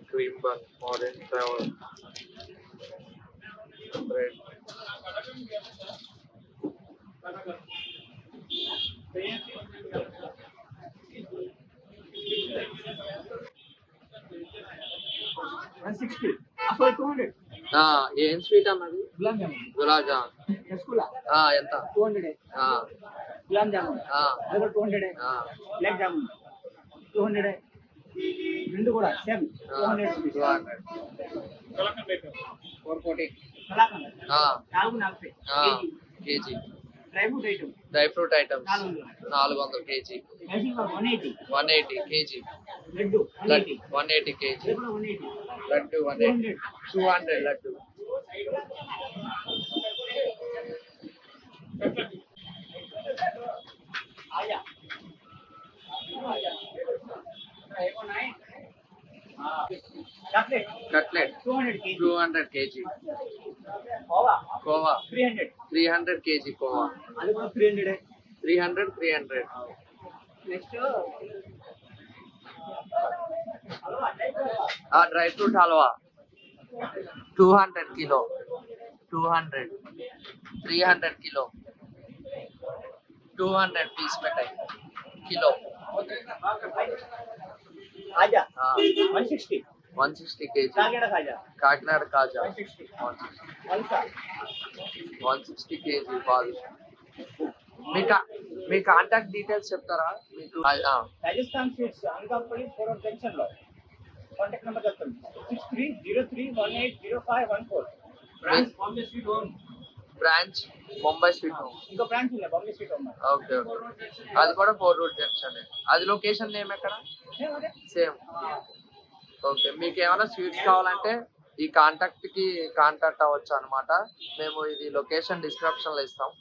Cream bun, orange flower, bread. ఏం sweet అన్నది? గులాబ్ జామున్ ఎంత? 200. గులాబ్ జామున్ 200. బ్లాక్ జామున్ 200. రెండు కూడా same 200. 440. 440 KG. Dry fruit items 400 KG. 180 KG. Laddu 180 KG. Laddu 180. 200 laddu. Cutlet 200 KG. Khoa 300 KG. Khoa 300. Next dry fruit halwa 200 kilo. 300 kilo. 200 piece పెట్టాయి kilo. 160 KG. Kakinada kaja 160 KG. Badusha. మీ contact details చెప్తారా? మీకు Rajasthan sweets Anakapalli 4 junction లో కాంటాక్ట్ నెంబర్ చెప్తాను 6303180514. Branch Bombay sweet home. Branch Mumbai sweet home. ఇంకో branch ఉంది Bombay sweet home. Okay. అది కూడా 4 రోడ్ జంక్షన్. అది లొకేషన్ నేమ్ ఎక్కడ? సేమ్. ఓకే. మీకు ఏమైనా స్వీట్స్ కావాలంటే ఈ కాంటాక్ట్ అవ్వచ్చు అనమాట. మేము ఇది లొకేషన్ డిస్క్రిప్షన్ లో ఇస్తాం.